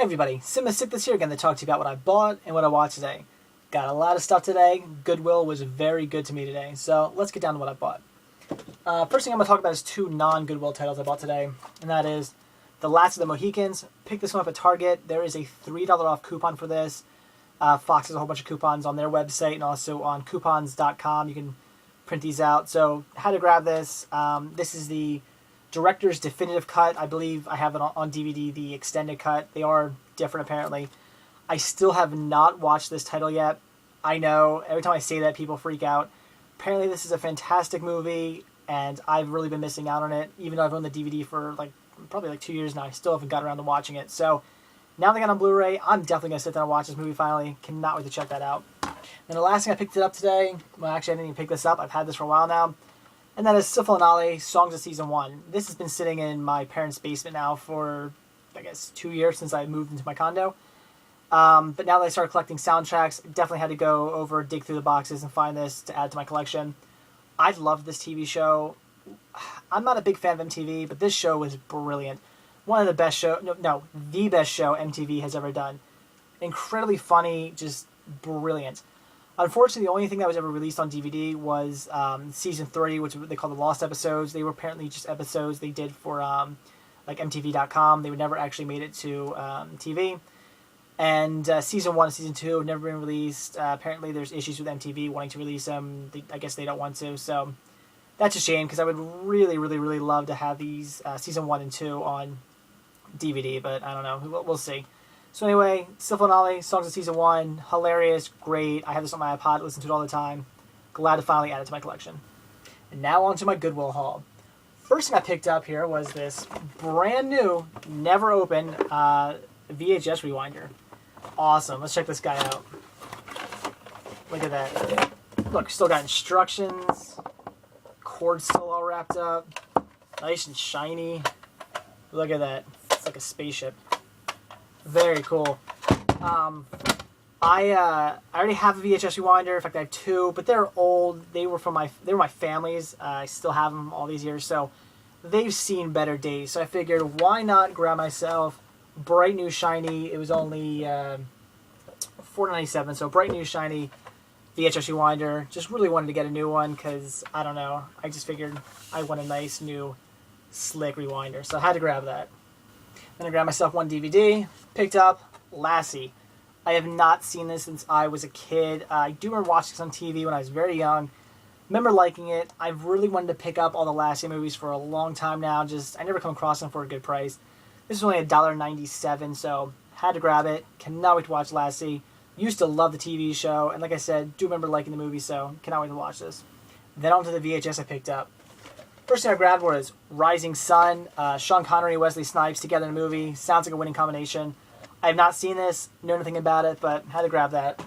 Everybody, Sick here again to talk to you about what I bought and what I watched today. Got a lot of stuff today. Goodwill was very good to me today, so let's get down to what I bought. First thing I'm going to talk about is two non-Goodwill titles I bought today, and that is The Last of the Mohicans. Picked this one up at Target. There is a $3 off coupon for this. Fox has a whole bunch of coupons on their website and also on coupons.com. You can print these out. So, had to grab this. This is the director's definitive cut. I believe I have it on DVD, the extended cut. They are different apparently. I still have not watched this title yet. I know, every time I say that, people freak out. Apparently this is a fantastic movie, and I've really been missing out on it. Even though I've owned the DVD for probably 2 years now, I still haven't got around to watching it. So now they got it on Blu-ray, I'm definitely going to sit down and watch this movie finally. Cannot wait to check that out. And the last thing I picked it up today, well actually I didn't even pick this up, I've had this for a while now, and that is Sifl and Olly, Songs of Season 1. This has been sitting in my parents' basement now for, I guess, 2 years since I moved into my condo. But now that I started collecting soundtracks, definitely had to go over, dig through the boxes, and find this to add to my collection. I loved this TV show. I'm not a big fan of MTV, but this show was brilliant. One of the best show, the best show MTV has ever done. Incredibly funny, just brilliant. Unfortunately, the only thing that was ever released on DVD was Season 3, which they call the Lost episodes. They were apparently just episodes they did for MTV.com. They would never actually made it to TV. And Season 1 and Season 2 have never been released. Apparently there's issues with MTV wanting to release them. I guess they don't want to. So that's a shame because I would really, really, really love to have these Season 1 and 2 on DVD. But I don't know. We'll see. So anyway, Sifl and Olly, Songs of Season 1, hilarious, great. I have this on my iPod, listen to it all the time. Glad to finally add it to my collection. And now on to my Goodwill haul. First thing I picked up here was this brand new, never opened VHS rewinder. Awesome. Let's check this guy out. Look at that. Look, still got instructions. Cord's still all wrapped up. Nice and shiny. Look at that. It's like a spaceship. Very cool. I already have a VHS rewinder. In fact, I have two, but they're old. They were my family's. I still have them all these years, so they've seen better days. So I figured, why not grab myself bright new shiny? It was only $4.97, so bright new shiny VHS rewinder. Just really wanted to get a new one because I don't know. I just figured I want a nice new slick rewinder, so I had to grab that. Then I grabbed myself one DVD, picked up Lassie. I have not seen this since I was a kid. I do remember watching this on TV when I was very young. Remember liking it. I've really wanted to pick up all the Lassie movies for a long time now. Just I never come across them for a good price. This is only $1.97, so had to grab it. Cannot wait to watch Lassie. Used to love the TV show, and like I said, do remember liking the movie, so cannot wait to watch this. Then on to the VHS I picked up. First thing I grabbed was Rising Sun, Sean Connery and Wesley Snipes together in a movie. Sounds like a winning combination. I have not seen this, know nothing about it, but had to grab that.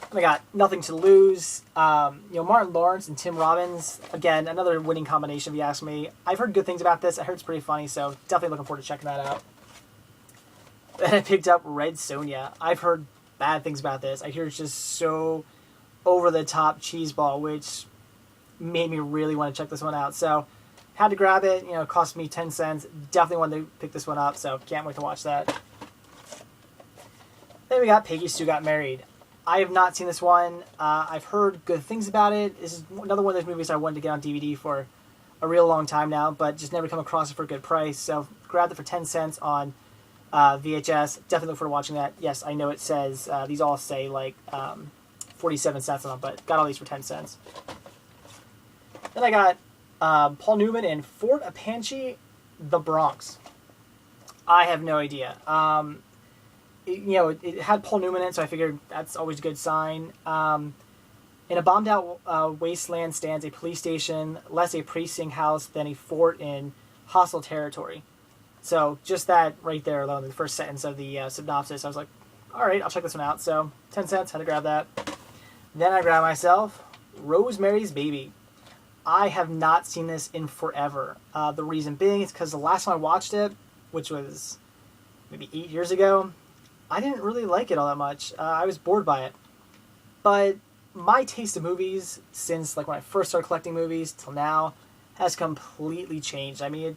And I got Nothing to Lose. Martin Lawrence and Tim Robbins. Again, another winning combination if you ask me. I've heard good things about this. I heard it's pretty funny, so definitely looking forward to checking that out. Then I picked up Red Sonja. I've heard bad things about this. I hear it's just so over-the-top cheeseball, which made me really want to check this one out. So, had to grab it. It cost me 10 cents. Definitely wanted to pick this one up, so can't wait to watch that. Then we got Peggy Sue Got Married. I have not seen this one. I've heard good things about it. This is another one of those movies I wanted to get on DVD for a real long time now, but just never come across it for a good price. So, grabbed it for 10 cents on VHS. Definitely look forward to watching that. Yes, I know it says, these all say 47 cents on them, but got all these for 10 cents. Then I got Paul Newman in Fort Apache, the Bronx. I have no idea. It had Paul Newman in it, so I figured that's always a good sign. In a bombed-out wasteland stands a police station, less a precinct house than a fort in hostile territory. So just that right there alone, the first sentence of the synopsis, I was like, all right, I'll check this one out. So 10 cents, had to grab that. Then I grabbed myself Rosemary's Baby. I have not seen this in forever. The reason being is because the last time I watched it, which was maybe 8 years ago, I didn't really like it all that much. I was bored by it. But my taste of movies, since when I first started collecting movies till now, has completely changed. I mean,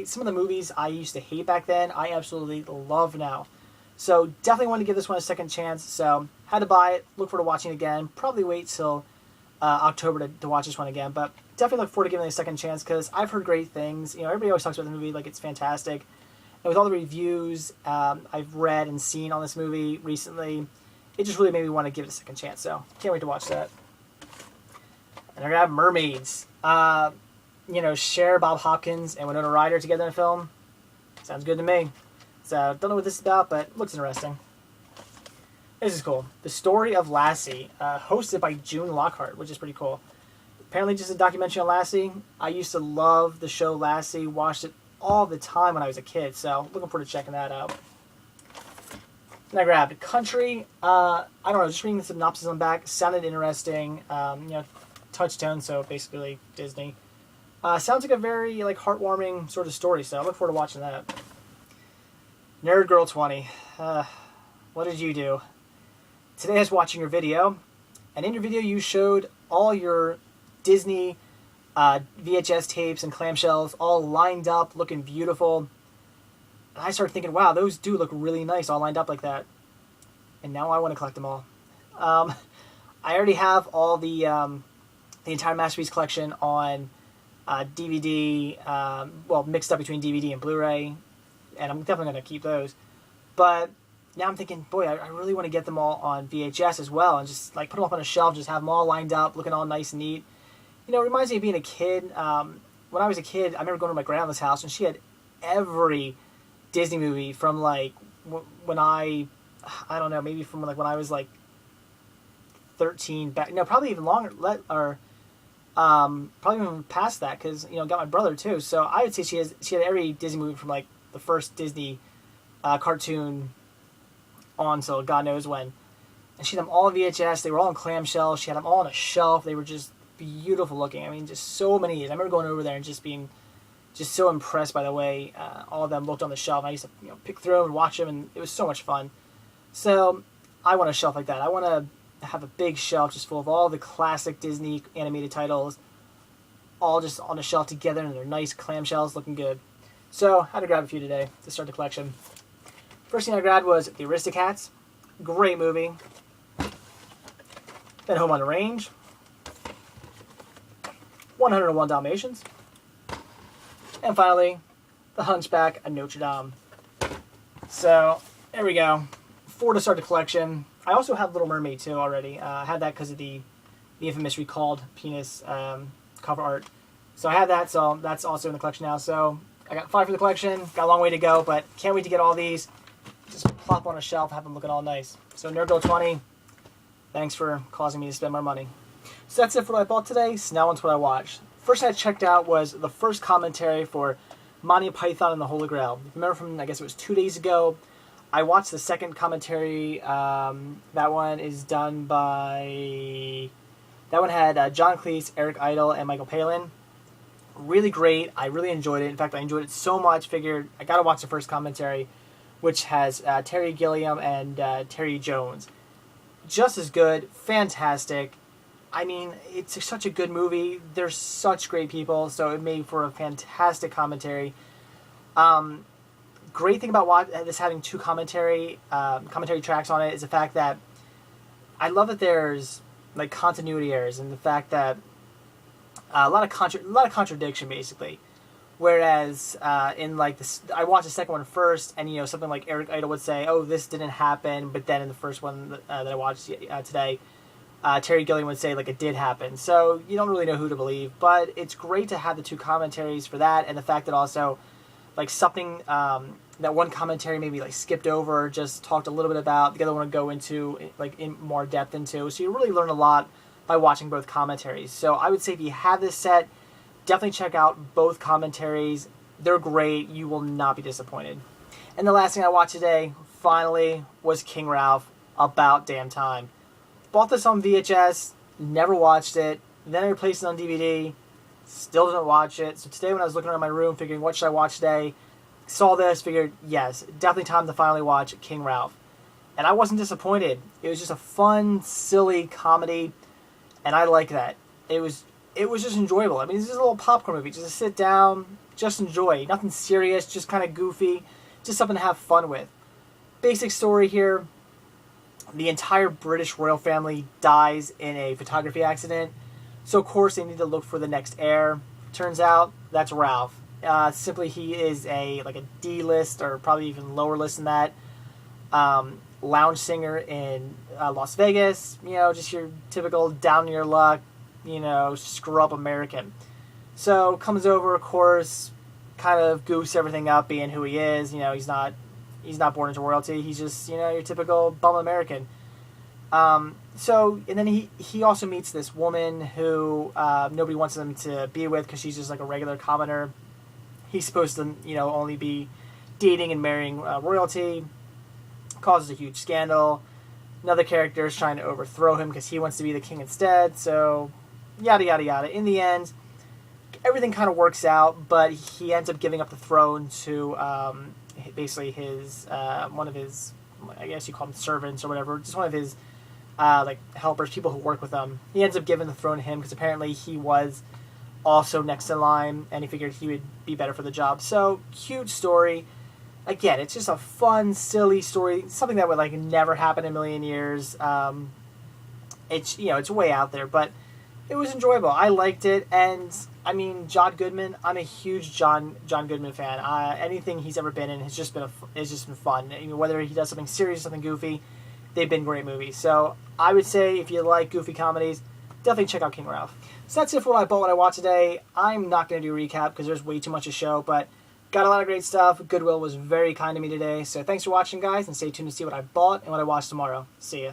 some of the movies I used to hate back then, I absolutely love now. So definitely want to give this one a second chance. So had to buy it. Look forward to watching it again. Probably wait till October to watch this one again. But definitely look forward to giving it a second chance because I've heard great things. You know, everybody always talks about the movie like it's fantastic. And with all the reviews I've read and seen on this movie recently, it just really made me want to give it a second chance. So can't wait to watch that. And I got Mermaids. You know, Cher, Bob Hopkins, and Winona Ryder together in a film. Sounds good to me. So, don't know what this is about, but it looks interesting. This is cool. The Story of Lassie, hosted by June Lockhart, which is pretty cool. Apparently just a documentary on Lassie. I used to love the show Lassie, watched it all the time when I was a kid, so looking forward to checking that out. And I grabbed Country. I don't know, just reading the synopsis on the back, sounded interesting. You know, touchstone, so basically Disney. Sounds like a very heartwarming sort of story, so I look forward to watching that. Nerd Girl 20. What did you do? Today I was watching your video, and in your video you showed all your Disney VHS tapes and clamshells all lined up, looking beautiful. And I started thinking, wow, those do look really nice all lined up like that. And now I want to collect them all. I already have all the entire Masterpiece collection on DVD, well, mixed up between DVD and Blu-ray, and I'm definitely going to keep those. But now I'm thinking, boy, I really want to get them all on VHS as well, and just put them up on a shelf, just have them all lined up, looking all nice and neat. You know, it reminds me of being a kid. When I was a kid, I remember going to my grandmother's house, and she had every Disney movie from when I don't know, maybe from when I was 13 back. No, probably even longer, probably even past that, because got my brother too. So I would say she had every Disney movie from the first Disney cartoon on, so God knows when. And she had them all on VHS. They were all in clamshells. She had them all on a shelf. They were just beautiful looking. I mean, just so many. I remember going over there and just being so impressed by the way all of them looked on the shelf. And I used to pick through them and watch them, and it was so much fun. So I want a shelf like that. I want to have a big shelf just full of all the classic Disney animated titles, all just on a shelf together, and they're nice clamshells looking good. So I had to grab a few today to start the collection. First thing I grabbed was the Aristocats. Great movie. Then Home on the Range. 101 Dalmatians. And finally, The Hunchback of Notre Dame. So there we go. 4 to start the collection. I also have Little Mermaid too already. I had that because of the infamous recalled penis cover art. So I have that, so that's also in the collection now. So I got 5 for the collection. Got a long way to go, but can't wait to get all these. Just plop on a shelf, have them looking all nice. So Nerd Girl 20, thanks for causing me to spend more money. So that's it for what I bought today. So now on to what I watched. First I checked out was the first commentary for Monty Python and the Holy Grail. Remember from, I guess it was 2 days ago, I watched the second commentary. That one is done by... That one had John Cleese, Eric Idle, and Michael Palin. Really great. I really enjoyed it. In fact, I enjoyed it so much, figured I gotta watch the first commentary, which has Terry Gilliam and Terry Jones. Just as good. Fantastic. I mean, it's such a good movie. They're such great people, so it made for a fantastic commentary. Great thing about this having 2 commentary tracks on it is the fact that I love that there's continuity errors, and the fact that a lot of contradiction basically. Whereas in I watched the second one first, and something like Eric Idle would say, "Oh, this didn't happen," but then in the first one that I watched today, Terry Gilliam would say it did happen. So you don't really know who to believe. But it's great to have the 2 commentaries for that, and the fact that also something that one commentary maybe skipped over, or just talked a little bit about, the other one would go into in more depth into. So you really learn a lot by watching both commentaries. So I would say if you have this set, definitely check out both commentaries. They're great. You will not be disappointed. And the last thing I watched today, finally, was King Ralph. About damn time. Bought this on VHS, never watched it. Then I replaced it on DVD, still didn't watch it. So today when I was looking around my room figuring what should I watch today, saw this, figured, yes, definitely time to finally watch King Ralph. And I wasn't disappointed. It was just a fun, silly comedy, and I like that. It was it was just enjoyable. I mean, this is a little popcorn movie. Just sit down, just enjoy. Nothing serious, just kind of goofy. Just something to have fun with. Basic story here. The entire British royal family dies in a photography accident. So, of course, they need to look for the next heir. Turns out, that's Ralph. Simply, he is like a D-list, or probably even lower list than that, lounge singer in Las Vegas. You know, just your typical down on your luck, you know, screw-up American. So, comes over, of course, kind of goofs everything up, being who he is. You know, he's not born into royalty. He's just, you know, your typical bum American. So, and then he also meets this woman who nobody wants him to be with because she's just like a regular commoner. He's supposed to, you know, only be dating and marrying royalty. Causes a huge scandal. Another character is trying to overthrow him because he wants to be the king instead. So, yada, yada, yada. In the end, everything kind of works out, but he ends up giving up the throne to basically his one of his, I guess you call them servants or whatever, just one of his like helpers, people who work with him. He ends up giving the throne to him because apparently he was also next in line and he figured he would be better for the job. So, cute story. Again, it's just a fun, silly story, something that would like never happen in a million years. It's, you know, it's way out there, but it was enjoyable. I liked it, and I mean, John Goodman. I'm a huge John Goodman fan. Anything he's ever been in has just been fun. I mean, whether he does something serious, something goofy, they've been great movies. So I would say if you like goofy comedies, definitely check out King Ralph. So that's it for what I bought, what I watched today. I'm not going to do a recap because there's way too much to show, but got a lot of great stuff. Goodwill was very kind to me today. So thanks for watching, guys, and stay tuned to see what I bought and what I watch tomorrow. See ya.